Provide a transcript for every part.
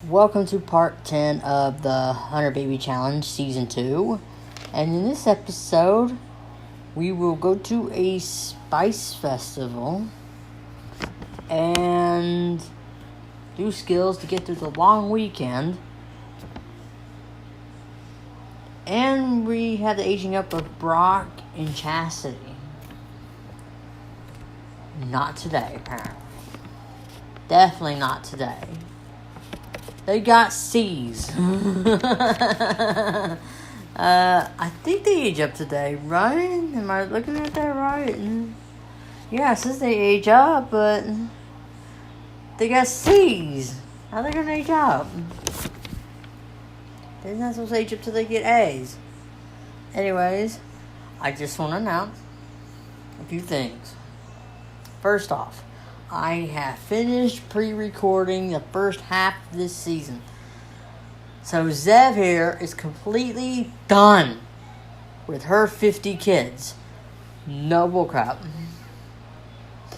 Welcome to part 10 of the 100 Baby Challenge Season 2. And in this episode, we will go to a spice festival and do skills to get through the long weekend. And we have the aging up of Brock and Chasity. Not today, apparently. Definitely not today. They got C's. I think they age up today, right? Am I looking at that right? Yeah, it says they age up, but they got C's. How are they gonna age up? They're not supposed to age up till they get A's. Anyways, I just want to announce a few things. First off, I have finished pre-recording the first half of this season. So Zev here is completely done with her 50 kids. No bullcrap.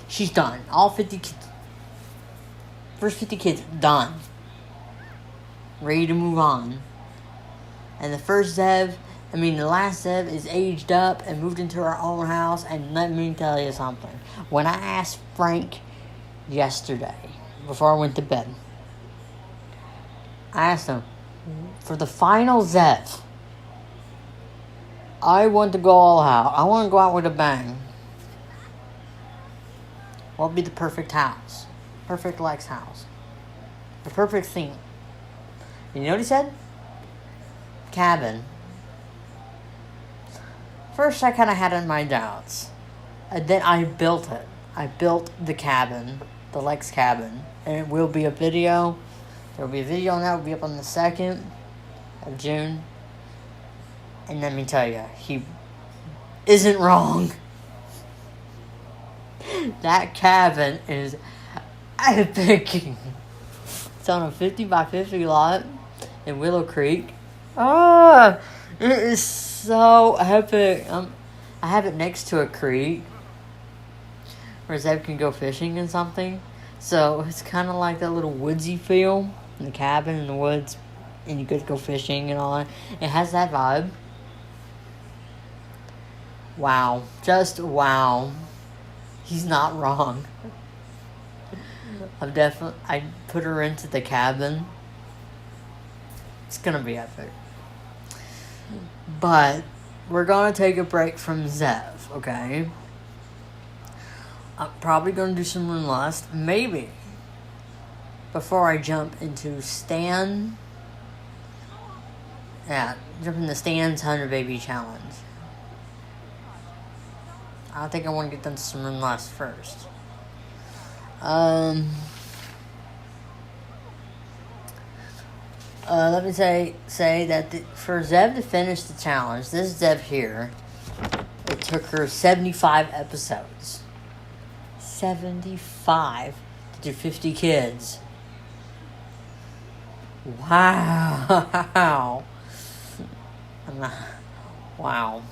She's done. All 50 kids. First 50 kids, done. Ready to move on. And the last Zev is aged up and moved into her own house. And let me tell you something. When I asked Frank yesterday, before I went to bed, I asked him, for the final Zev, I want to go all out. I want to go out with a bang. What would be the perfect house? Perfect Lex house. The perfect theme. You know what he said? Cabin. First, I kind of had my doubts. And then I built it. I built the cabin. The Lex cabin. And it will be a video. There will be a video on that. It will be up on the 2nd of June. And let me tell you, he isn't wrong. That cabin is epic. It's on a 50 by 50 lot in Willow Creek. It is so epic. I have it next to a creek where Zeb can go fishing and something. So it's kind of like that little woodsy feel in the cabin in the woods, and you could go fishing and all that. It has that vibe. Wow. Just wow. He's not wrong. I put her into the cabin. It's gonna be epic. But we're gonna take a break from Zev, okay? I'm probably gonna do some Rune Lust, maybe, before I jump into Stan. Yeah, jump into Stan's 100 Baby Challenge. I think I want to get done some Rune Lust first. Let me say that for Zev to finish the challenge, this Zev here, it took her 75 episodes. 75 to do 50 kids. Wow. Wow.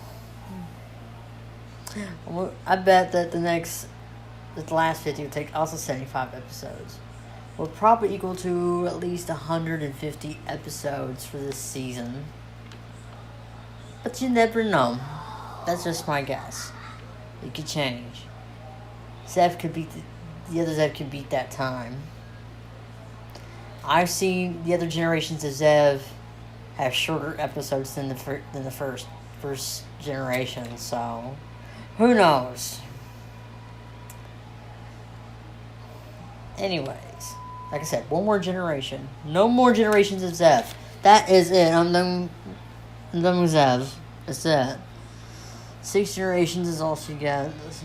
I bet that the last 50 will take also 75 episodes. Will probably equal to at least 150 episodes for this season. But you never know. That's just my guess. It could change. Zev could beat the other Zev could beat that time. I've seen the other generations of Zev have shorter episodes than the first generation, so who knows? Anyways, like I said, one more generation. No more generations of Zev. That is it. I'm done with Zev. That's it. 6 generations is all she gets.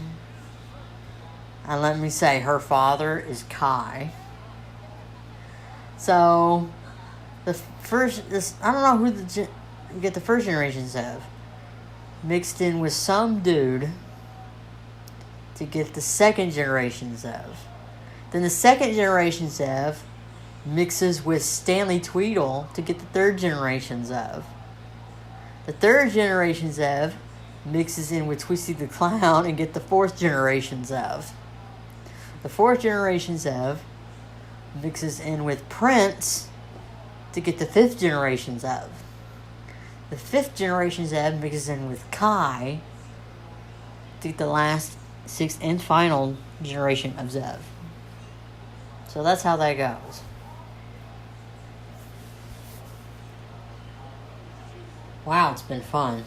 And let me say, her father is Kai. So, I don't know who get the first generation Zev mixed in with some dude to get the second generation Zev. Then the second generation Zev mixes with Stanley Tweedle to get the third generation Zev. The third generation Zev mixes in with Twisty the Clown and get the fourth generation Zev. The fourth generation Zev mixes in with Prince to get the 5th generation Zev. The 5th generation Zev mixes in with Kai to get the last, 6th, and final generation of Zev. So that's how that goes. Wow, it's been fun.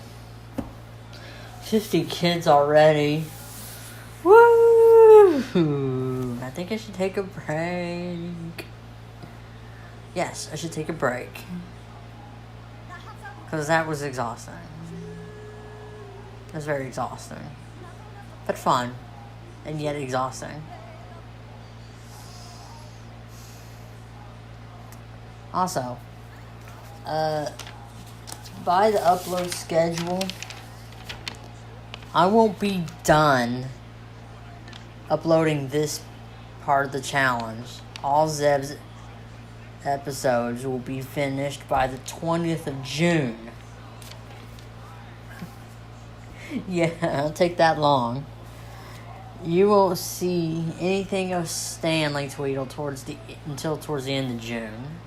50 kids already. Woo! I think I should take a break. Yes, I should take a break. Because that was exhausting. It was very exhausting. But fun. And yet exhausting. Also, by the upload schedule, I won't be done uploading this part of the challenge. All Zev's episodes will be finished by the 20th of June. Yeah, it'll take that long. You won't see anything of Stanley Tweedle until towards the end of June.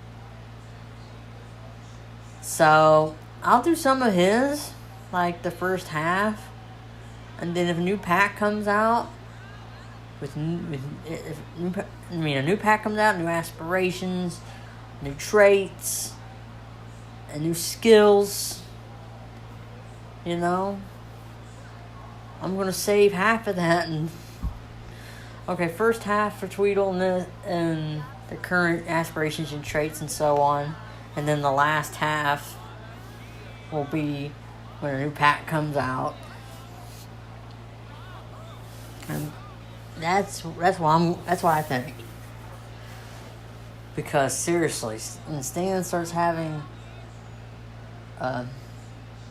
So, I'll do some of his, like the first half. And then if a new pack comes out, a new pack comes out, new aspirations, new traits, and new skills, you know, I'm going to save half of that. And okay, first half for Tweedle and the current aspirations and traits and so on. And then the last half will be when a new pack comes out. And that's what I think. Because seriously, when Stan starts having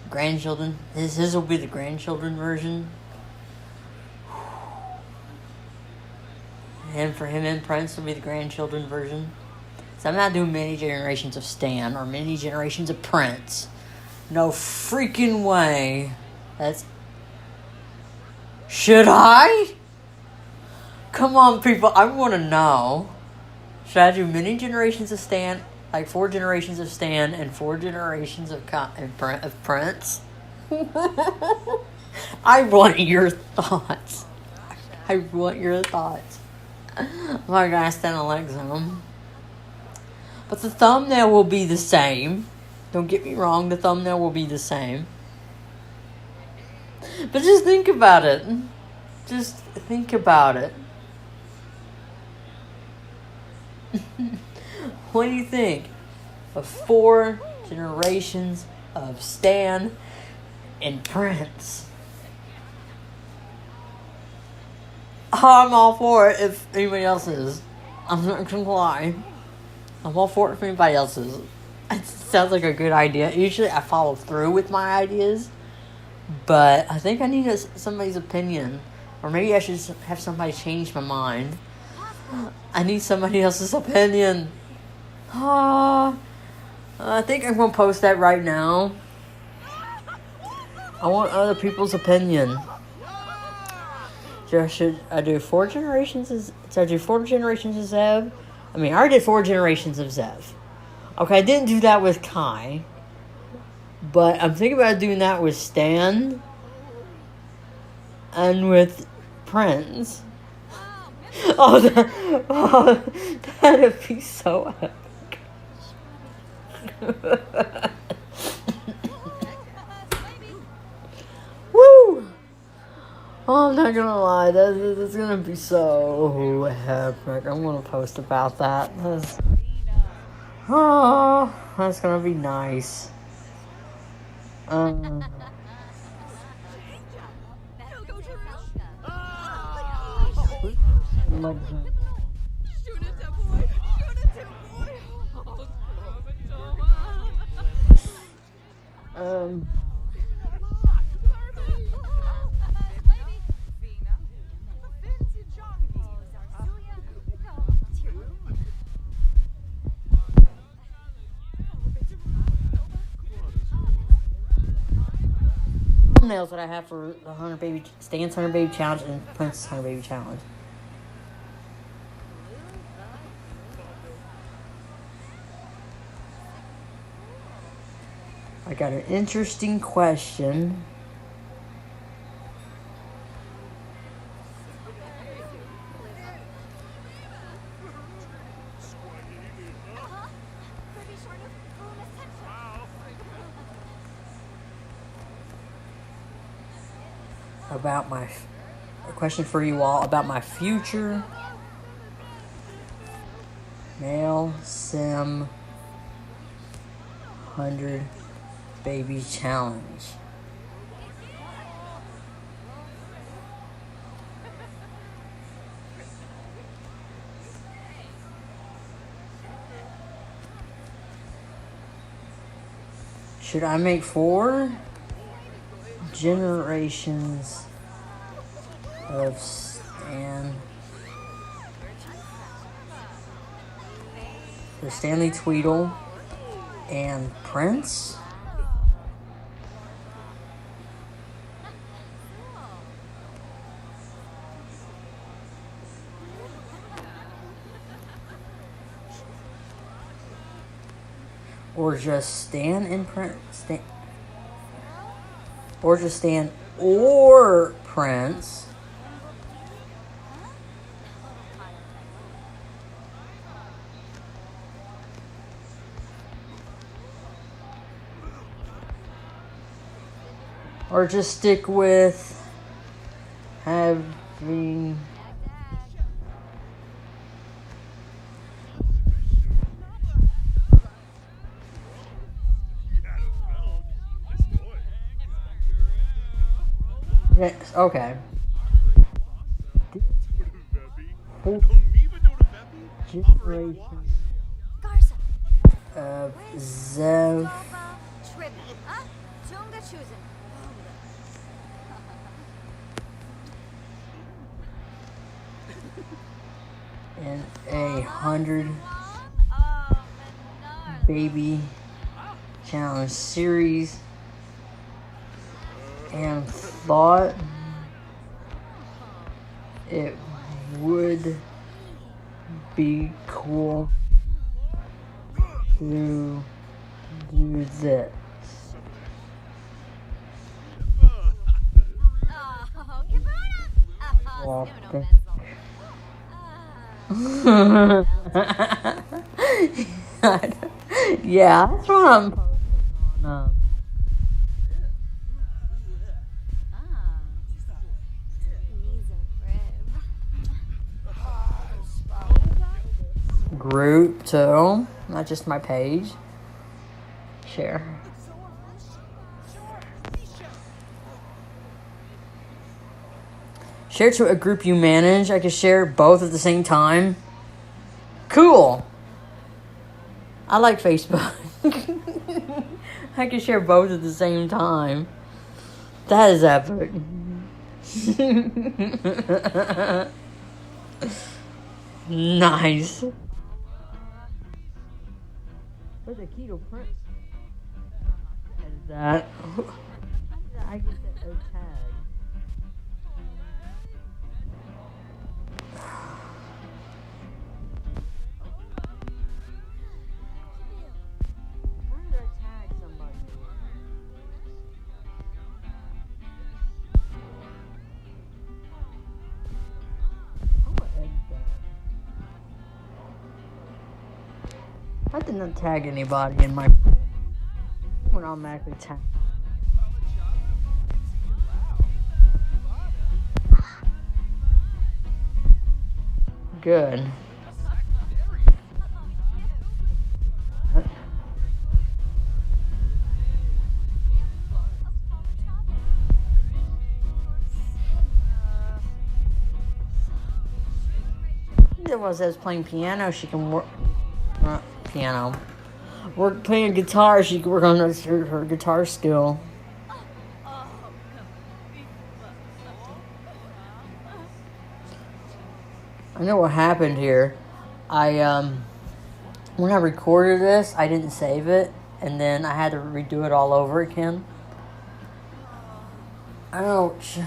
grandchildren, his will be the grandchildren version. And for him and Prince will be the grandchildren version. So I'm not doing many generations of Stan or many generations of Prince. No freaking way. Should I? Come on, people. I want to know. Should I do many generations of Stan? Like 4 generations of Stan and 4 generations of Prince? I want your thoughts. I want your thoughts. I'm not going to stand Alexa. But the thumbnail will be the same. Don't get me wrong. The thumbnail will be the same. But just think about it. Just think about it. What do you think of 4 generations of Stan and Prince? I'm all for it if anybody else is. I'm not gonna lie. I'm all for it if anybody else is. It sounds like a good idea. Usually I follow through with my ideas. But I think I need somebody's opinion. Or maybe I should have somebody change my mind. I need somebody else's opinion. I think I'm going to post that right now. I want other people's opinion. Should I do 4 generations of Zev? I mean, I already did 4 generations of Zev. Okay, I didn't do that with Kai. But I'm thinking about doing that with Stan. And with Prince. That'd be so epic. Woo! Oh, I'm not gonna lie, that's gonna be so epic. I'm gonna post about that. That's gonna be nice. Thumbnails that I have for the Stan's 100 Baby Challenge and Prince's 100 Baby Challenge. I got an interesting question. About a question for you all about my future male sim 100 baby challenge. Should I make 4 generations of Stanley Tweedle and Prince? Or just Stan and Prince? Or just Stan or Prince? Or just stick with having yes, okay. Generation of Zev in 100 baby challenge series, and thought it would be cool to do this. Well, yeah, that's what I'm posting on. Group too, not just my page. Share. Share to a group you manage. I can share both at the same time. Cool. I like Facebook. I can share both at the same time. That is epic. Nice. Where's the keto print? Is that? I get that tag. Where did I tag somebody? I'm gonna edit that. I did not tag anybody in my. When automatically tag. Good. It was as playing piano. She can work piano. Work playing guitar. She can work on her guitar skill. I know what happened here. When I recorded this, I didn't save it, and then I had to redo it all over again. Ouch.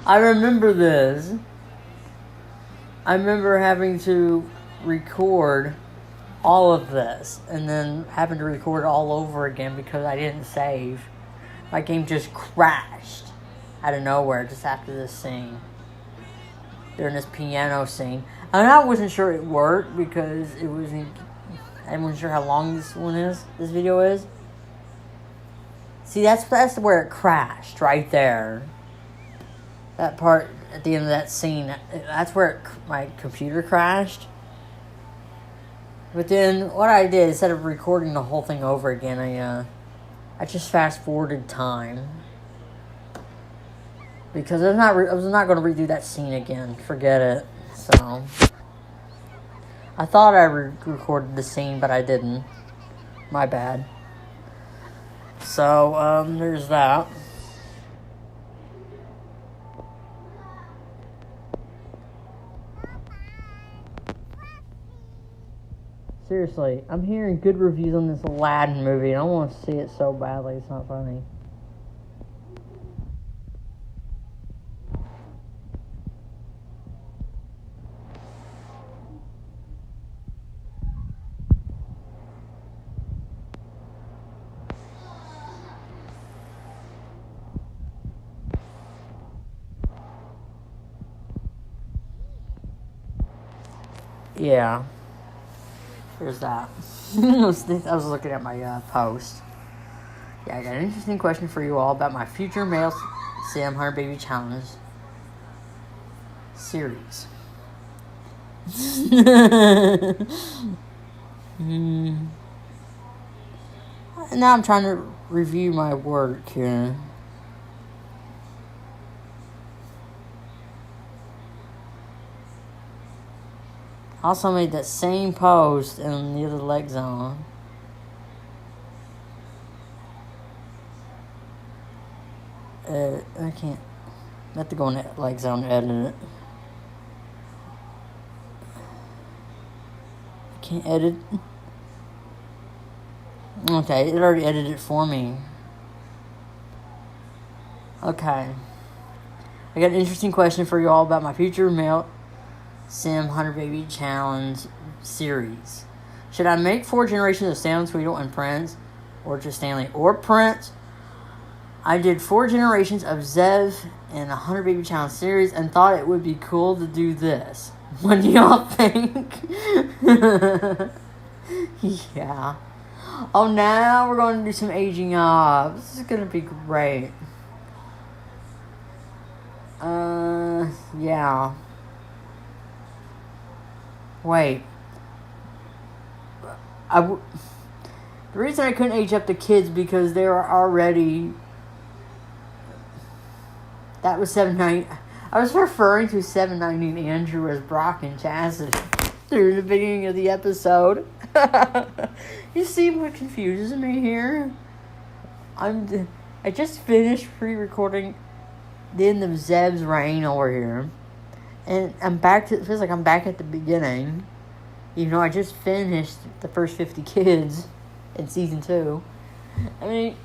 I remember this. I remember having to record all of this and then having to record all over again because I didn't save. My game just crashed out of nowhere just after this scene. During this piano scene. And I wasn't sure it worked because I wasn't sure how long this video is. See, that's where it crashed, right there. That part at the end of that scene, that's where my computer crashed. But then what I did, instead of recording the whole thing over again, I just fast forwarded time. Because I was not going to redo that scene again. Forget it. So I thought I recorded the scene, but I didn't. My bad. So there's that. Seriously, I'm hearing good reviews on this Aladdin movie, and I want to see it so badly. It's not funny. Yeah. There's that. I was looking at my post. Yeah, I got an interesting question for you all about my future male Sam Hunter Baby Challenge series. Now I'm trying to review my work here. I also made that same post in the other leg zone. I can't. I have to go in that leg zone and edit it. I can't edit. Okay, it already edited it for me. Okay. I got an interesting question for you all about my future male Sam Hunter Baby Challenge series. Should I make 4 generations of Sam, Tweedle, and Prince, or just Stanley or Prince? I did 4 generations of Zev in the Hunter Baby Challenge series and thought it would be cool to do this. What do y'all think? Yeah. Oh, now we're going to do some aging up. This is going to be great. Yeah. Wait. The reason I couldn't age up the kids because they were already... That was 790. I was referring to 790 Andrew as Brock and Chasity through the beginning of the episode. You see what confuses me here? I just finished pre-recording the end of Zeb's reign over here. And it feels like I'm back at the beginning. Even though I just finished the first 50 kids in season 2. I mean,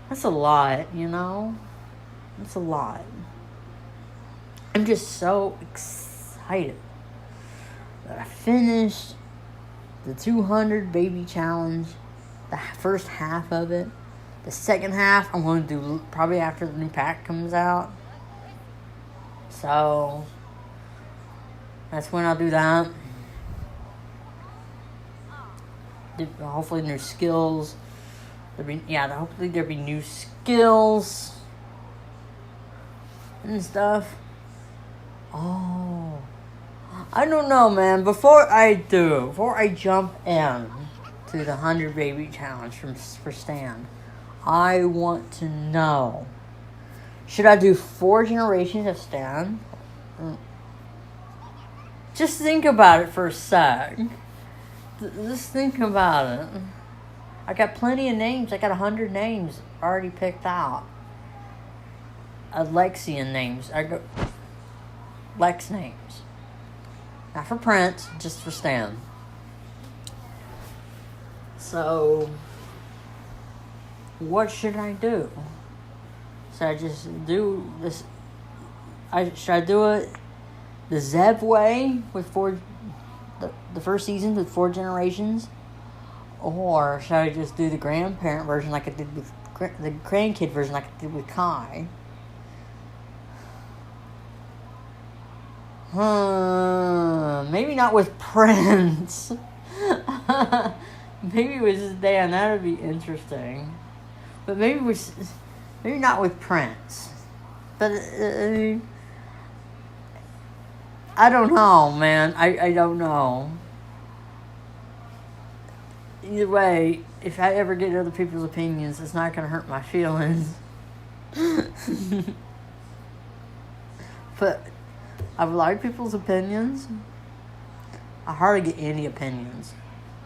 that's a lot, you know? That's a lot. I'm just so excited that I finished the 200 baby challenge, the first half of it. The second half I'm going to do probably after the new pack comes out. So that's when I'll do that. Hopefully new skills. Hopefully there'll be new skills and stuff. Oh, I don't know, man. Before I jump in to the 100 baby challenge for Stan, I want to know, should I do 4 generations of Stan? Just think about it for a sec. Just think about it. I got plenty of names. I got 100 names already picked out. Alexian names. I got Lex names. Not for Prince, just for Stan. So, what should I do? Should I just do this? Should I do it the Zeb way with 4 the first season with 4 generations? Or should I just do the grandparent version like I did with the grandkid version like I did with Kai? Maybe not with Prince. Maybe with Dan. That would be interesting. But maybe not with Prince. But I don't know, man. I don't know. Either way, if I ever get other people's opinions, it's not going to hurt my feelings. But I like people's opinions. I hardly get any opinions.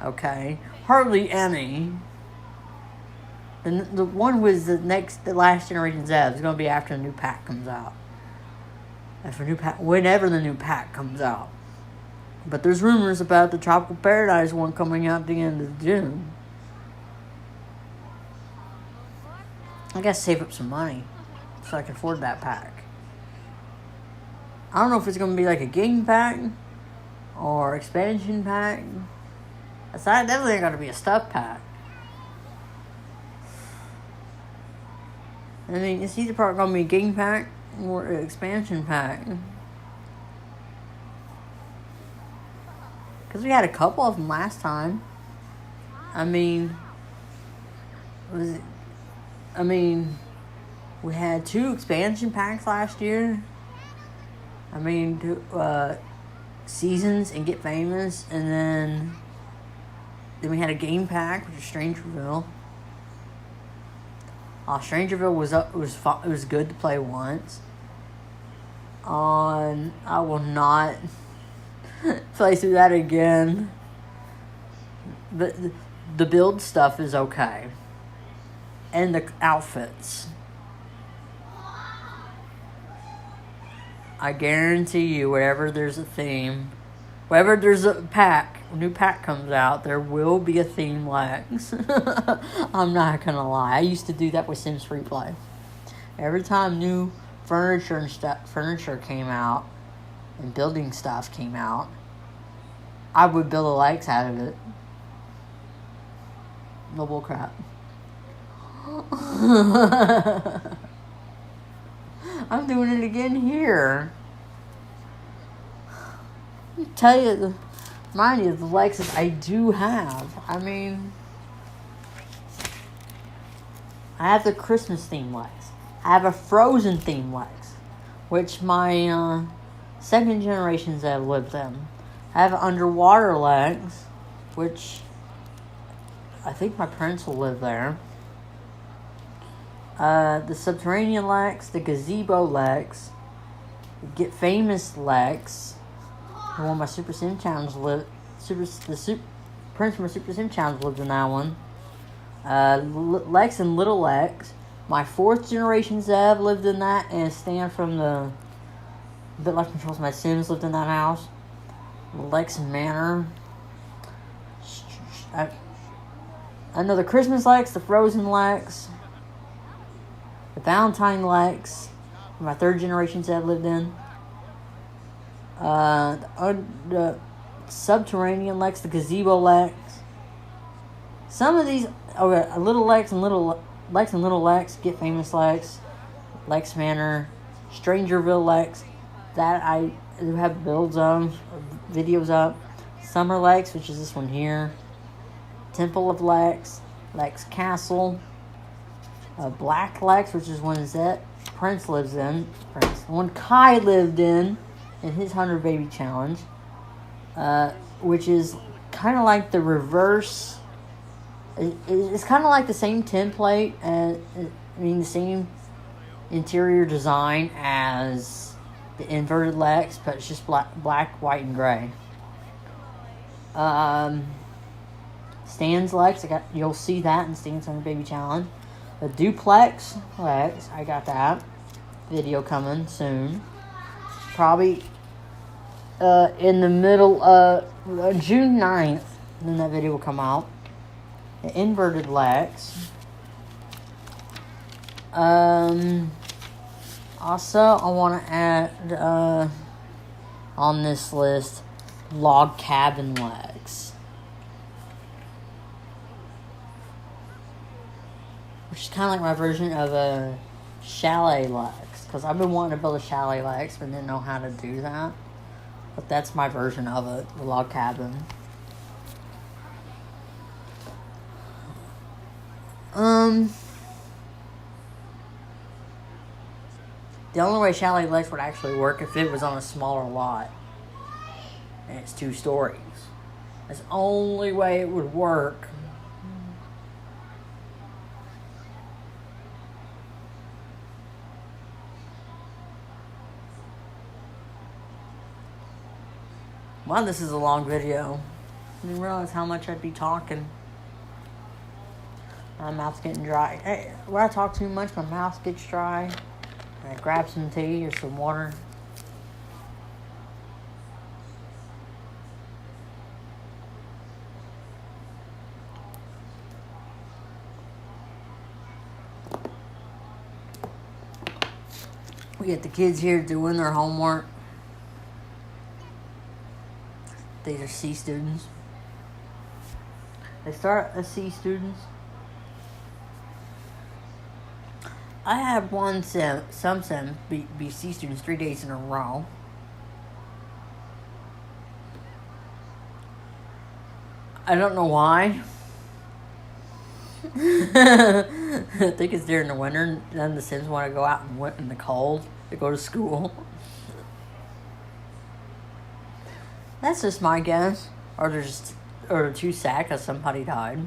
Okay? Hardly any. And the one was the last Generation Z is going to be after the new pack comes out. Whenever the new pack comes out. But there's rumors about the Tropical Paradise one coming out at the end of June. I gotta save up some money so I can afford that pack. I don't know if it's gonna be like a game pack or expansion pack. It's definitely gonna be a stuff pack. I mean, it's either probably gonna be a game pack or an expansion pack. Because we had a couple of them last time. I mean, we had 2 expansion packs last year. I mean, Seasons and Get Famous, and then we had a game pack, which is Strangerville. Strangerville was good to play once. I will not play through that again. But the build stuff is okay. And the outfits. I guarantee you, wherever there's a theme, wherever there's a new pack comes out, there will be a theme Lex. I'm not gonna lie. I used to do that with Sims Freeplay. Every time new furniture came out, and building stuff came out, I would build a Lex out of it. No bull crap. I'm doing it again here. Tell you, mind you, the Lexus I do have. I mean, I have the Christmas theme Lex. I have a Frozen theme Lex, which my second generations have lived in. I have an underwater Lex, which I think my parents will live there. The Subterranean Lex, the Gazebo Lex, the Get Famous Lex, the one my Super Sim Challenge Prince from my Super Sim Challenge lived in that one. Lex and Little Lex. My 4th generation Zev lived in that, and Stan from the Bit Life Controls My Sims lived in that house. Lex Manor. I know the Christmas Lex, the Frozen Lex, the Valentine Lex, my 3rd generation Zev lived in. The Subterranean Lex, the Gazebo Lex. Some of these, a Little Lex and Little Lex, Get Famous Lex, Lex Manor, Strangerville Lex, that I do have builds of, videos up. Summer Lex, which is this one here. Temple of Lex, Lex Castle, Black Lex, which is one that Prince lives in. The one Kai lived in his 100 Baby Challenge, which is kind of like the reverse. It's kind of like the same template, the same interior design as the inverted Lex, but it's just black, white, and gray. Stan's Lex, you'll see that in Stan's 100 Baby Challenge. The Duplex Lex, I got that video coming soon. Probably in the middle of June 9th, then that video will come out. The Inverted Lex. Also, I want to add on this list log cabin legs. Which is kind of like my version of a chalet legs. Because I've been wanting to build a chalet legs, but didn't know how to do that. But that's my version of it, the log cabin. The only way chalet legs would actually work if it was on a smaller lot. And it's 2 stories. That's the only way it would work. Wow, this is a long video. I didn't realize how much I'd be talking. My mouth's getting dry. Hey, when I talk too much, my mouth gets dry. I grab some tea or some water. We get the kids here doing their homework. These are C students. They start as C students. I had some sem be C students 3 days in a row. I don't know why. I think it's during the winter, and then the Sims want to go out in the cold to go to school. That's just my guess. Or they're too sad because somebody died.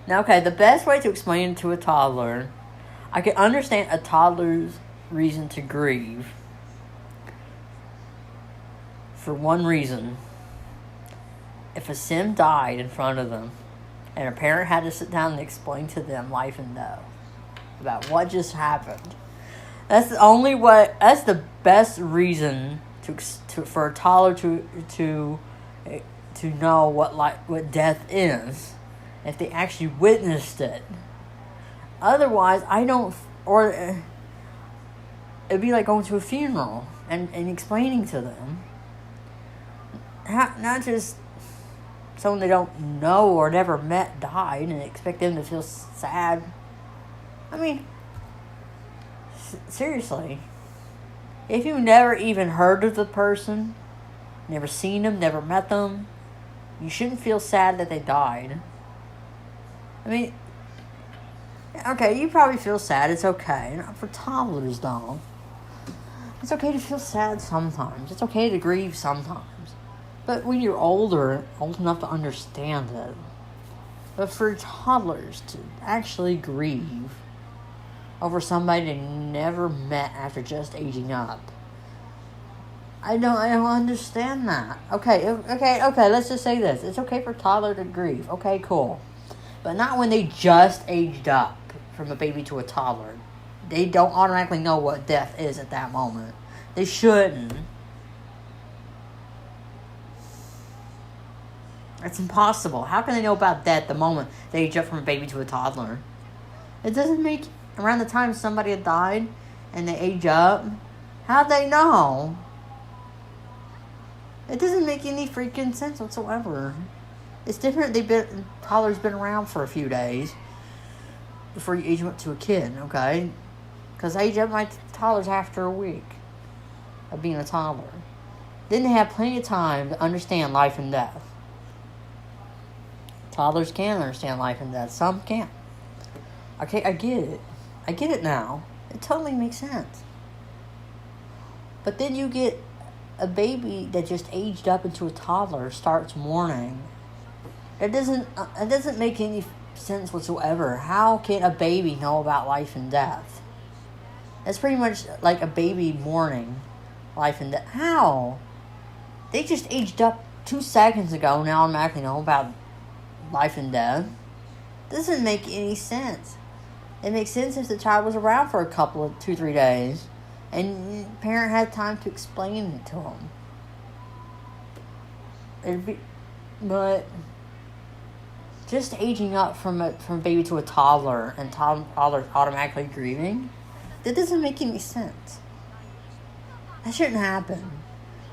Now, okay, the best way to explain it to a toddler, I can understand a toddler's reason to grieve for one reason. If a Sim died in front of them and a parent had to sit down and explain to them life and death about what just happened, that's the only way. That's the best reason for a toddler to know what death is, if they actually witnessed it. Otherwise, I don't. Or it'd be like going to a funeral and explaining to them, not just someone they don't know or never met died, and expect them to feel sad. I mean, seriously, if you never even heard of the person, never seen them, never met them, you shouldn't feel sad that they died. I mean, okay, you probably feel sad. It's okay. For toddlers, though, it's okay to feel sad sometimes. It's okay to grieve sometimes. But when you're old enough to understand it. But for toddlers to actually grieve over somebody they never met after just aging up, I don't understand that. Okay, let's just say this. It's okay for a toddler to grieve. Okay, cool. But not when they just aged up from a baby to a toddler. They don't automatically know what death is at that moment. They shouldn't. It's impossible. How can they know about death the moment they age up from a baby to a toddler? It doesn't make... Around the time somebody had died and they age up, how'd they know? It doesn't make any freaking sense whatsoever. It's different. Toddler's been around for a few days before you age them up to a kid, okay? Because I age up my toddlers after a week of being a toddler. Then they have plenty of time to understand life and death. Toddlers can understand life and death. Some can't. Okay, I get it. I get it now. It totally makes sense. But then you get a baby that just aged up into a toddler starts mourning. It doesn't make any sense whatsoever. How can a baby know about life and death? That's pretty much like a baby mourning life and death. How? They just aged up 2 seconds ago. Now automatically know about life and death. Doesn't make any sense. It makes sense if the child was around for 2-3 days and the parent had time to explain it to them. But just aging up from a baby to a toddler and toddler automatically grieving, that doesn't make any sense. That shouldn't happen.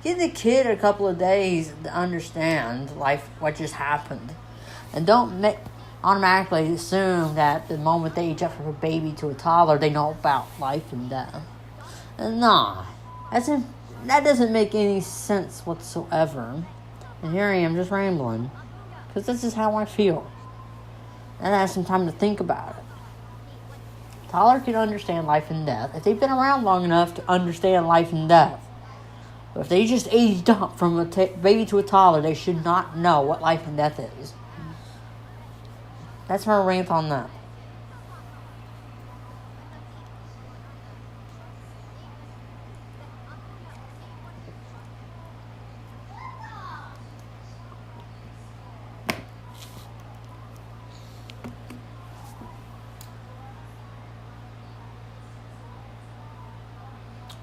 Give the kid a couple of days to understand life, what just happened. And don't automatically assume that the moment they age up from a baby to a toddler, they know about life and death. And nah, that doesn't make any sense whatsoever. And here I am just rambling. Because this is how I feel. And I have some time to think about it. Toddler can understand life and death if they've been around long enough to understand life and death. But if they just aged up from a baby to a toddler, they should not know what life and death is. That's my rant on that.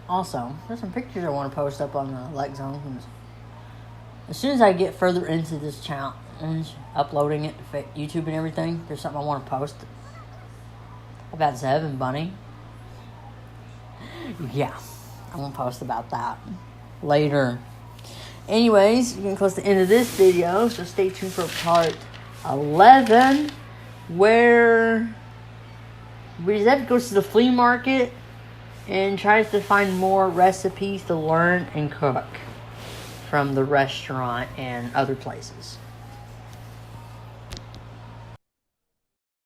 Also, there's some pictures I want to post up on the Like Zone. As soon as I get further into this challenge, uploading it to YouTube and everything, there's something I want to post about Zeb and Bunny. Yeah, I'm going to post about that later. Anyways, we're getting close to the end of this video, so stay tuned for part 11, where Zeb goes to the flea market and tries to find more recipes to learn and cook from the restaurant and other places.